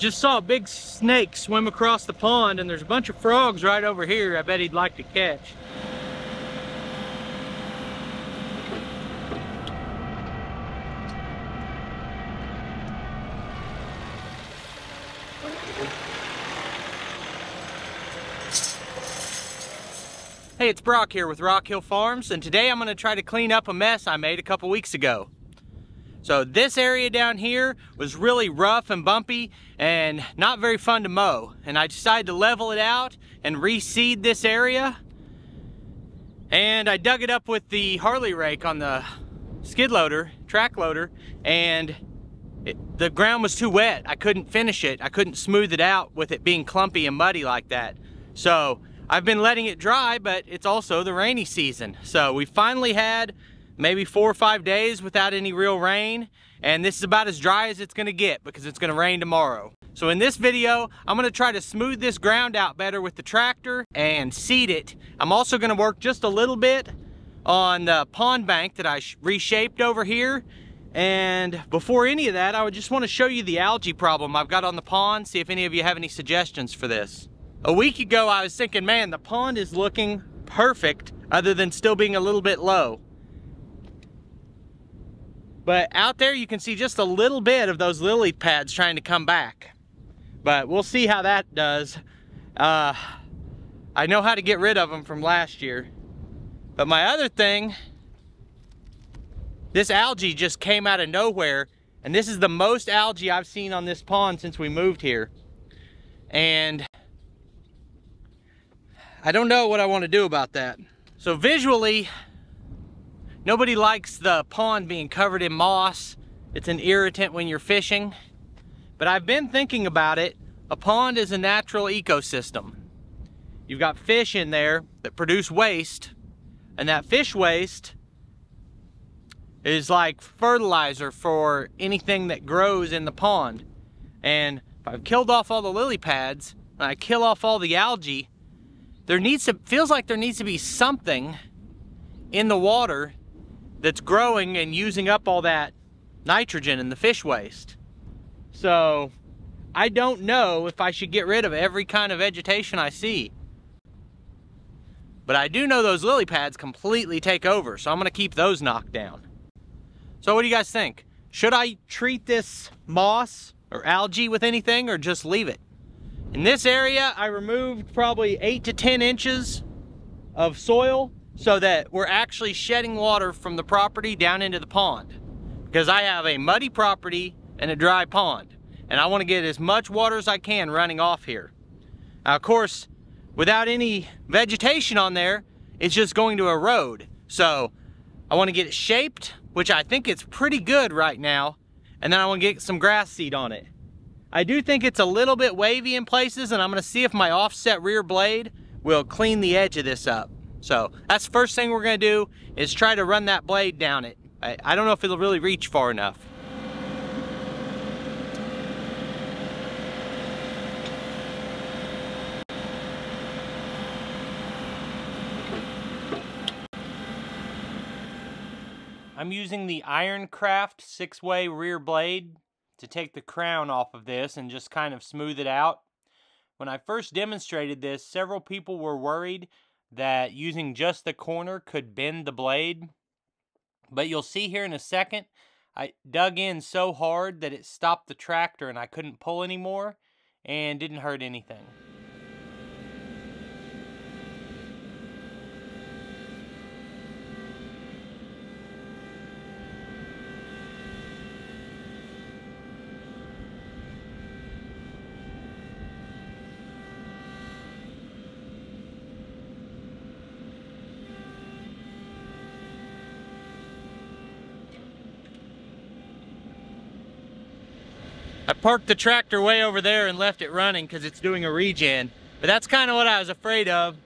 Just saw a big snake swim across the pond, and there's a bunch of frogs right over here I bet he'd like to catch. Hey, it's Brock here with Rock Hill Farms, and today I'm going to try to clean up a mess I made a couple weeks ago. So this area down here was really rough and bumpy and not very fun to mow, and I decided to level it out and reseed this area. And I dug it up with the Harley rake on the skid loader, track loader, and the ground was too wet. I couldn't finish it. I couldn't smooth it out with it being clumpy and muddy like that. So I've been letting it dry, but it's also the rainy season. So we finally had maybe 4 or 5 days without any real rain, and this is about as dry as it's gonna get because it's gonna rain tomorrow. So in this video, I'm gonna try to smooth this ground out better with the tractor and seed it. I'm also gonna work just a little bit on the pond bank that I reshaped over here. And before any of that, I would just wanna show you the algae problem I've got on the pond, see if any of you have any suggestions for this. A week ago, I was thinking, man, the pond is looking perfect other than still being a little bit low. But out there, you can see just a little bit of those lily pads trying to come back. But we'll see how that does. I know how to get rid of them from last year. But my other thing, this algae just came out of nowhere. And this is the most algae I've seen on this pond since we moved here. And I don't know what I want to do about that. So visually, nobody likes the pond being covered in moss. It's an irritant when you're fishing. But I've been thinking about it. A pond is a natural ecosystem. You've got fish in there that produce waste, and that fish waste is like fertilizer for anything that grows in the pond. And if I've killed off all the lily pads, and I kill off all the algae, feels like there needs to be something in the water that's growing and using up all that nitrogen in the fish waste. So I don't know if I should get rid of every kind of vegetation I see. But I do know those lily pads completely take over, so I'm gonna keep those knocked down. So what do you guys think? Should I treat this moss or algae with anything or just leave it? In this area, I removed probably 8 to 10 inches of soil so that we're actually shedding water from the property down into the pond. Because I have a muddy property and a dry pond, and I want to get as much water as I can running off here. Now, of course, without any vegetation on there, it's just going to erode. So I want to get it shaped, which I think it's pretty good right now, and then I want to get some grass seed on it. I do think it's a little bit wavy in places, and I'm gonna see if my offset rear blade will clean the edge of this up. So that's the first thing we're gonna do, is try to run that blade down it. I don't know if it'll really reach far enough. I'm using the Ironcraft 6-way rear blade to take the crown off of this and just kind of smooth it out. When I first demonstrated this, several people were worried that using just the corner could bend the blade. But you'll see here in a second, I dug in so hard that it stopped the tractor and I couldn't pull anymore and didn't hurt anything. I parked the tractor way over there and left it running because it's doing a regen, but that's kind of what I was afraid of.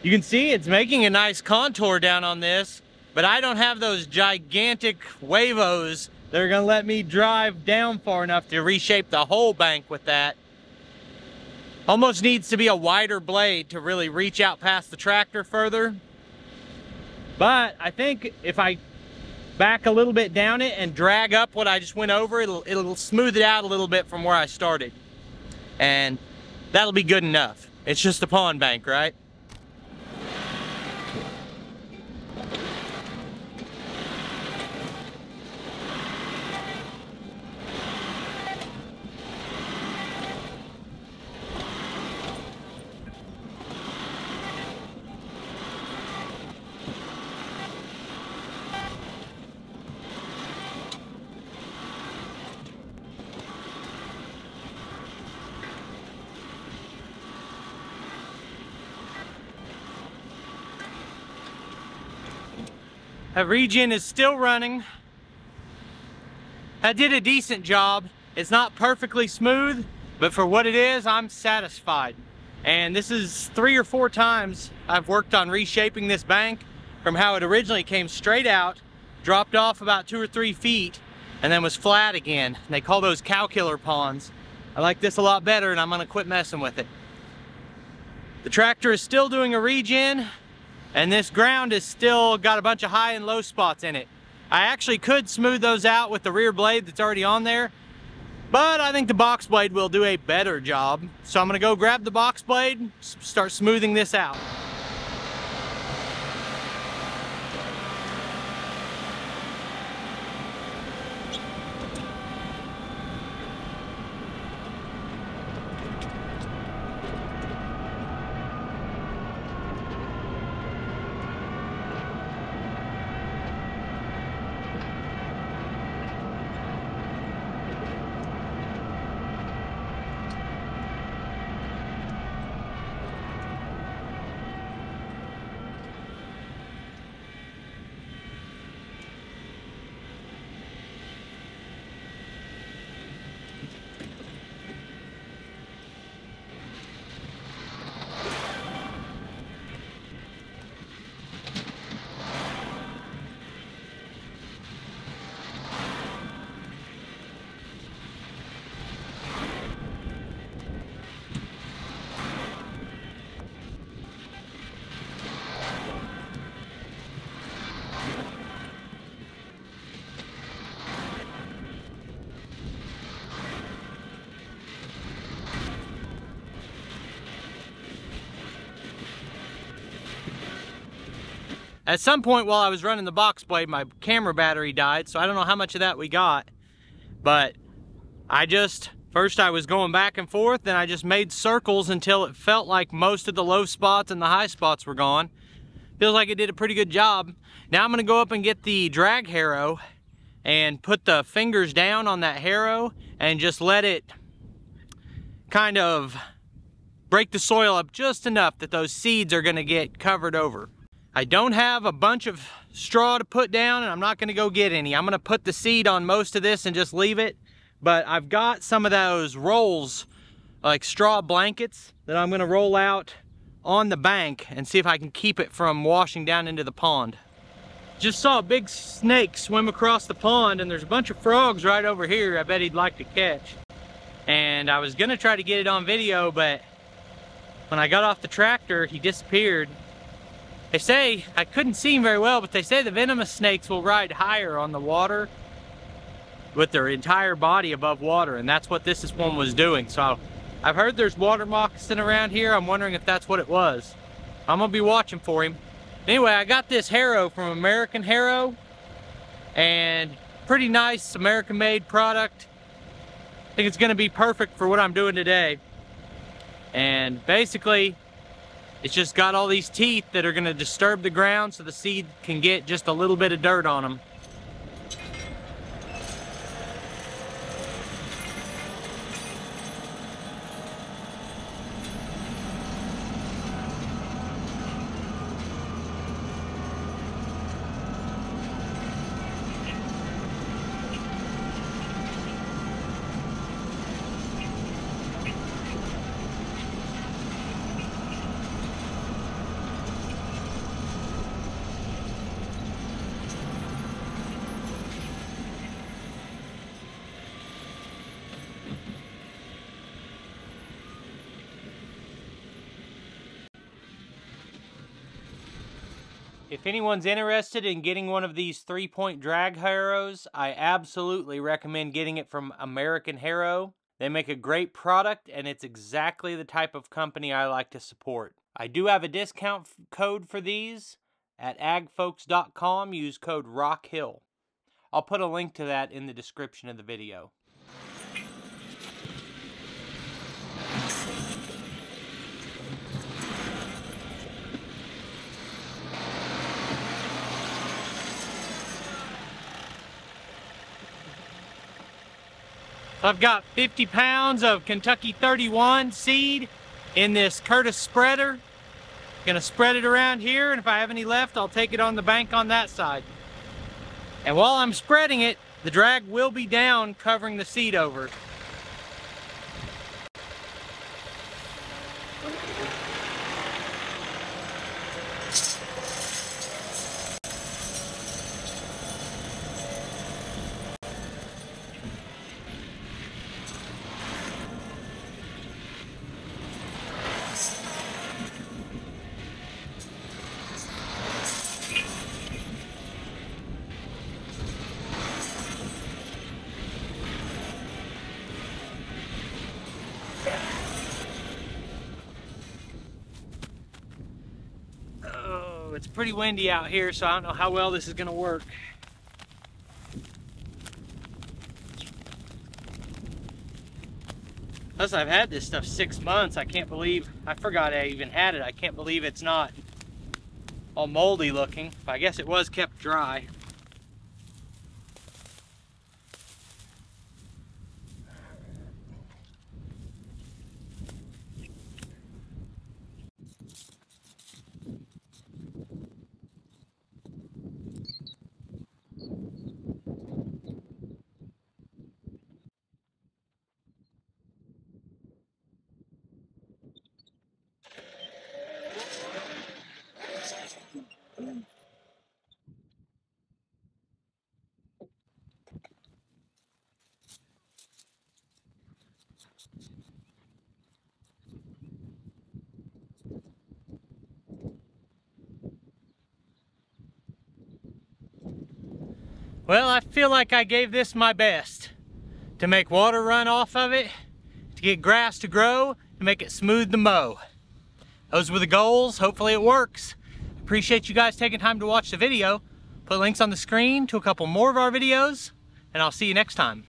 You can see it's making a nice contour down on this, but I don't have those gigantic wavos that are gonna let me drive down far enough to reshape the whole bank with that. Almost needs to be a wider blade to really reach out past the tractor further. But I think if I back a little bit down it and drag up what I just went over. It'll smooth it out a little bit from where I started. And that'll be good enough. It's just a pond bank, right? That regen is still running. I did a decent job. It's not perfectly smooth, but for what it is, I'm satisfied. And this is 3 or 4 times I've worked on reshaping this bank from how it originally came straight out, dropped off about 2 or 3 feet, and then was flat again. And they call those cow killer ponds. I like this a lot better, and I'm gonna quit messing with it. The tractor is still doing a regen, and this ground is still got a bunch of high and low spots in it. I actually could smooth those out with the rear blade that's already on there, but I think the box blade will do a better job. So I'm gonna go grab the box blade, start smoothing this out. At some point while I was running the box blade, my camera battery died, so I don't know how much of that we got. But first I was going back and forth, then I just made circles until it felt like most of the low spots and the high spots were gone. Feels like it did a pretty good job. Now I'm gonna go up and get the drag harrow and put the fingers down on that harrow and just let it kind of break the soil up just enough that those seeds are gonna get covered over. I don't have a bunch of straw to put down, and I'm not gonna go get any. I'm gonna put the seed on most of this and just leave it, but I've got some of those rolls, like straw blankets, that I'm gonna roll out on the bank and see if I can keep it from washing down into the pond. Just saw a big snake swim across the pond, and there's a bunch of frogs right over here I bet he'd like to catch. And I was gonna try to get it on video, but when I got off the tractor, he disappeared. They say, I couldn't see him very well, but they say the venomous snakes will ride higher on the water with their entire body above water, and that's what this one was doing. So I've heard there's water moccasin around here. I'm wondering if that's what it was. I'm gonna be watching for him. Anyway, I got this harrow from American Harrow, and pretty nice American-made product. I think it's gonna be perfect for what I'm doing today. And basically, it's just got all these teeth that are gonna disturb the ground so the seed can get just a little bit of dirt on them. If anyone's interested in getting one of these 3-point drag harrows, I absolutely recommend getting it from American Harrow. They make a great product, and it's exactly the type of company I like to support. I do have a discount code for these at agfolks.com. Use code ROCKHILL. I'll put a link to that in the description of the video. I've got 50 pounds of Kentucky 31 seed in this Curtis spreader. Gonna spread it around here, and if I have any left, I'll take it on the bank on that side. And while I'm spreading it, the drag will be down, covering the seed over. It's pretty windy out here, so I don't know how well this is going to work. Plus, I've had this stuff 6 months. I can't believe, I forgot I even had it. I can't believe it's not all moldy looking. But I guess it was kept dry. Well, I feel like I gave this my best to make water run off of it, to get grass to grow, to make it smooth to mow. Those were the goals. Hopefully it works. Appreciate you guys taking time to watch the video. Put links on the screen to a couple more of our videos, and I'll see you next time.